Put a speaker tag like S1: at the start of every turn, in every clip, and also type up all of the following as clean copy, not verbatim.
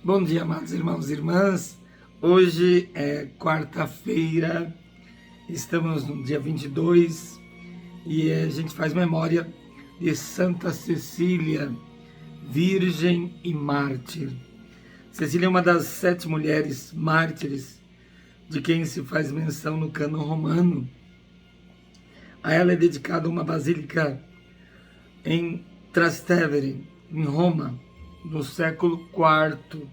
S1: Bom dia, amados irmãos e irmãs. Hoje é quarta-feira, estamos no dia 22 e a gente faz memória de Santa Cecília, Virgem e Mártir. Cecília é uma das 7 mulheres mártires de quem se faz menção no cânon romano. A ela é dedicada uma basílica em Trastevere, em Roma, no século IV.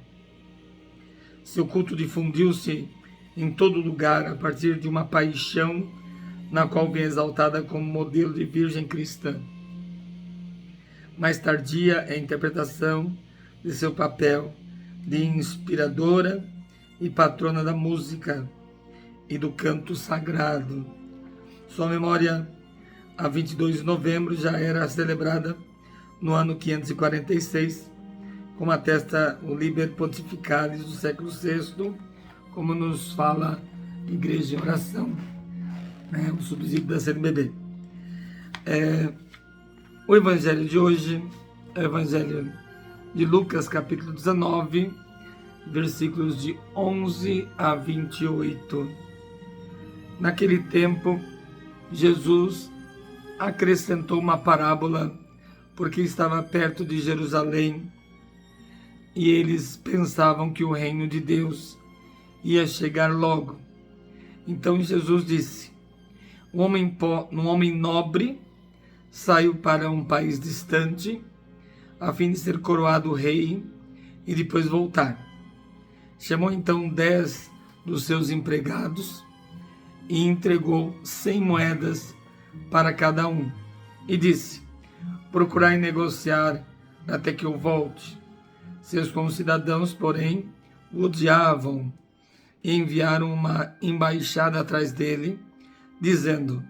S1: Seu culto difundiu-se em todo lugar a partir de uma paixão na qual vem exaltada como modelo de virgem cristã. Mais tardia é a interpretação de seu papel de inspiradora e patrona da música e do canto sagrado. Sua memória, a 22 de novembro, já era celebrada no ano 546, como atesta o Liber Pontificalis do século VI, como nos fala a Igreja em Oração, o subsídio da CNBB. O Evangelho de hoje é o Evangelho de Lucas, capítulo 19, versículos de 11 a 28. Naquele tempo, Jesus acrescentou uma parábola, porque estava perto de Jerusalém, e eles pensavam que o reino de Deus ia chegar logo. Então Jesus disse: um homem nobre saiu para um país distante, a fim de ser coroado rei e depois voltar. Chamou então 10 dos seus empregados e entregou 100 moedas para cada um. E disse: procurai negociar até que eu volte. Seus concidadãos, porém, o odiavam e enviaram uma embaixada atrás dele, dizendo: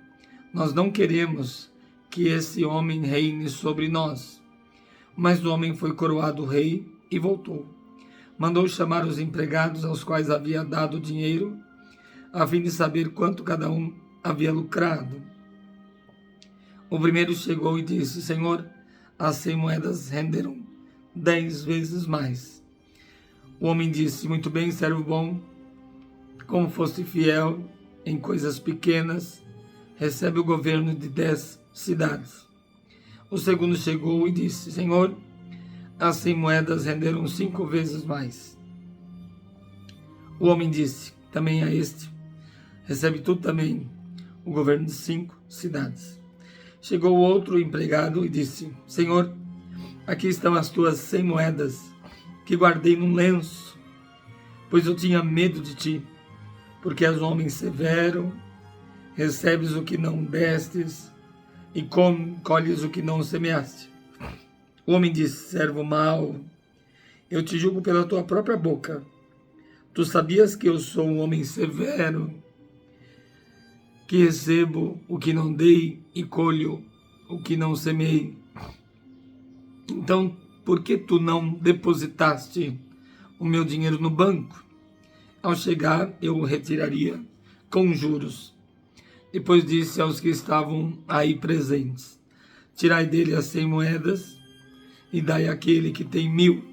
S1: nós não queremos que esse homem reine sobre nós. Mas o homem foi coroado rei e voltou. Mandou chamar os empregados aos quais havia dado dinheiro, a fim de saber quanto cada um havia lucrado. O primeiro chegou e disse: Senhor, as 100 moedas renderam 10 vezes mais. O homem disse: muito bem, servo bom, como foste fiel em coisas pequenas, recebe o governo de 10 cidades. O segundo chegou e disse: Senhor, as 100 moedas renderam 5 vezes mais. O homem disse também a este: recebe tu também o governo de 5 cidades. Chegou outro empregado e disse: Senhor, aqui estão as tuas 100 moedas que guardei num lenço, pois eu tinha medo de ti, porque és um homem severo, recebes o que não destes e colhes o que não semeaste. O homem disse: servo mau, eu te julgo pela tua própria boca. Tu sabias que eu sou um homem severo, que recebo o que não dei e colho o que não semeei. Então, por que tu não depositaste o meu dinheiro no banco? Ao chegar, eu o retiraria com juros. Depois disse aos que estavam aí presentes: tirai dele as 100 moedas e dai àquele que tem 1000.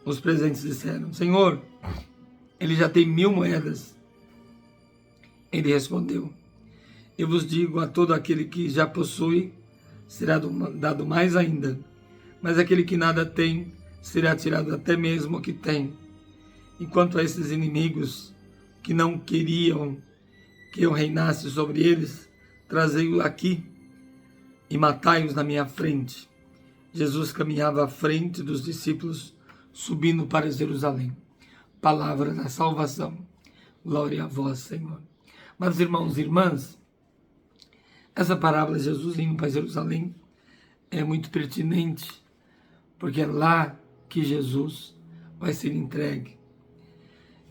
S1: Os presentes disseram: Senhor, ele já tem 1000 moedas. Ele respondeu: eu vos digo, a todo aquele que já possui será dado mais ainda, mas aquele que nada tem será tirado até mesmo o que tem. Enquanto a esses inimigos que não queriam que eu reinasse sobre eles, trazei-o aqui e matai-os na minha frente. Jesus caminhava à frente dos discípulos, subindo para Jerusalém. Palavra da salvação. Glória a vós, Senhor. Mas, irmãos e irmãs, essa parábola de Jesus indo para Jerusalém é muito pertinente, porque é lá que Jesus vai ser entregue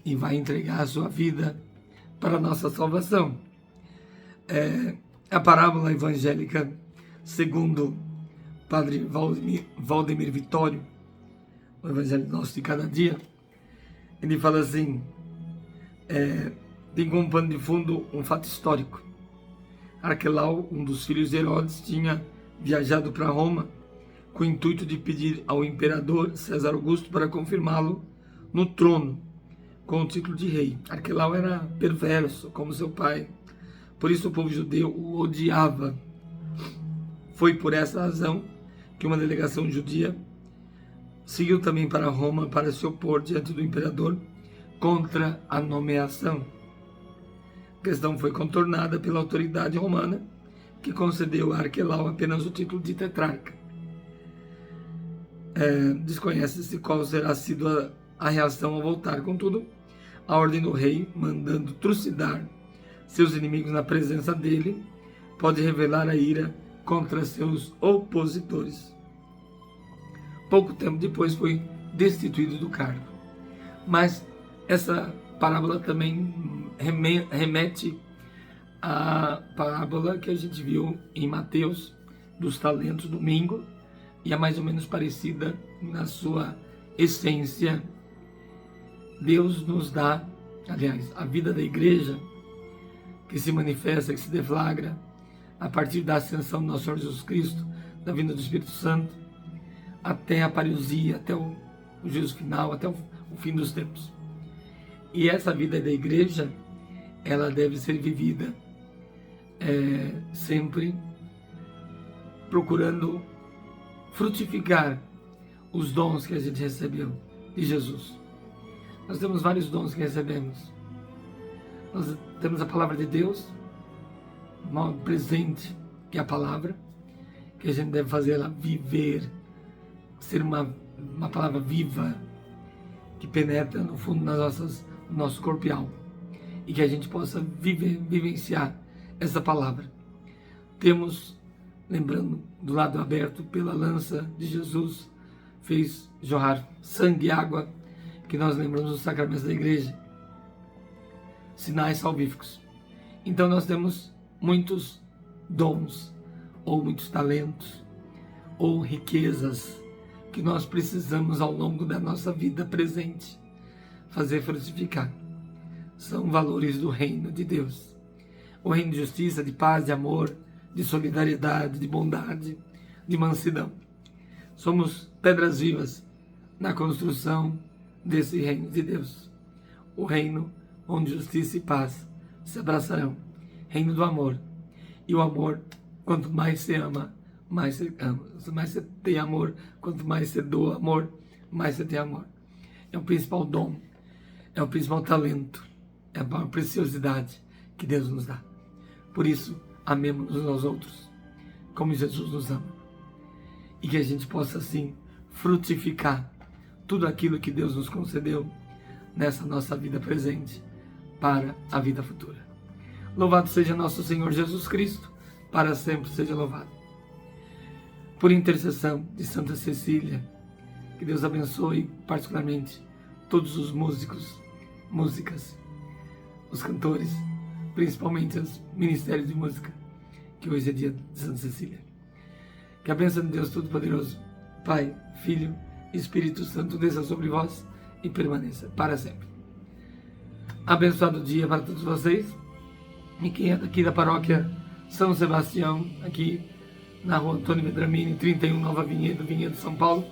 S1: e vai entregar a sua vida para a nossa salvação. A parábola evangélica, segundo Padre Valdemir Vitório, o Evangelho Nosso de Cada Dia, ele fala assim, tem como pano de fundo um fato histórico. Arquelau, um dos filhos de Herodes, tinha viajado para Roma com o intuito de pedir ao imperador César Augusto para confirmá-lo no trono, com o título de rei. Arquelau era perverso, como seu pai, por isso o povo judeu o odiava. Foi por essa razão que uma delegação judia seguiu também para Roma para se opor diante do imperador contra a nomeação. A questão foi contornada pela autoridade romana, que concedeu a Arquelau apenas o título de tetrarca. Desconhece-se qual será sido a reação ao voltar. Contudo, a ordem do rei, mandando trucidar seus inimigos na presença dele, pode revelar a ira contra seus opositores. Pouco tempo depois foi destituído do cargo. Mas essa parábola também remete à parábola que a gente viu em Mateus, dos talentos, domingo, e é mais ou menos parecida na sua essência. Deus nos dá, aliás, a vida da igreja, que se manifesta, que se deflagra a partir da ascensão do nosso Senhor Jesus Cristo, da vinda do Espírito Santo, até a parousia, até o juízo final, até o fim dos tempos. E essa vida da igreja, ela deve ser vivida sempre procurando frutificar os dons que a gente recebeu de Jesus. Nós temos vários dons que recebemos. Nós temos a palavra de Deus, um presente, que é a palavra, que a gente deve fazer ela viver, ser uma palavra viva, que penetra no fundo do nosso corpo e alma, e que a gente possa vivenciar essa palavra. Temos, lembrando, do lado aberto pela lança de Jesus, fez jorrar sangue e água, que nós lembramos dos sacramentos da igreja, sinais salvíficos. Então nós temos muitos dons, ou muitos talentos, ou riquezas, que nós precisamos ao longo da nossa vida presente fazer frutificar. São valores do reino de Deus. O reino de justiça, de paz, de amor, de solidariedade, de bondade, de mansidão. Somos pedras vivas na construção desse reino de Deus. O reino onde justiça e paz se abraçarão. Reino do amor. E o amor, quanto mais se ama, mais você ama. Quanto mais você tem amor, quanto mais você doa amor, mais você tem amor. É o principal dom, é o principal talento, é a maior preciosidade que Deus nos dá. Por isso, amemos-nos uns aos outros, como Jesus nos ama. E que a gente possa, assim, frutificar tudo aquilo que Deus nos concedeu nessa nossa vida presente para a vida futura. Louvado seja nosso Senhor Jesus Cristo, para sempre seja louvado. Por intercessão de Santa Cecília, que Deus abençoe particularmente todos os músicos, músicas, os cantores, principalmente os ministérios de música, que hoje é dia de Santa Cecília. Que a bênção de Deus Todo-Poderoso, Pai, Filho e Espírito Santo desça sobre vós e permaneça para sempre. Abençoado dia para todos vocês. E quem é daqui da paróquia São Sebastião, aqui na rua Antônio Bedramini, 31, Nova Vinhedo, São Paulo,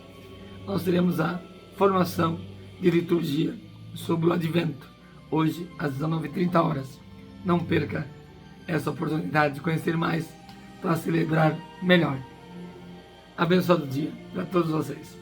S1: nós teremos a formação de liturgia sobre o Advento, hoje às 19h30. Não perca essa oportunidade de conhecer mais para celebrar melhor. Abençoado dia para todos vocês.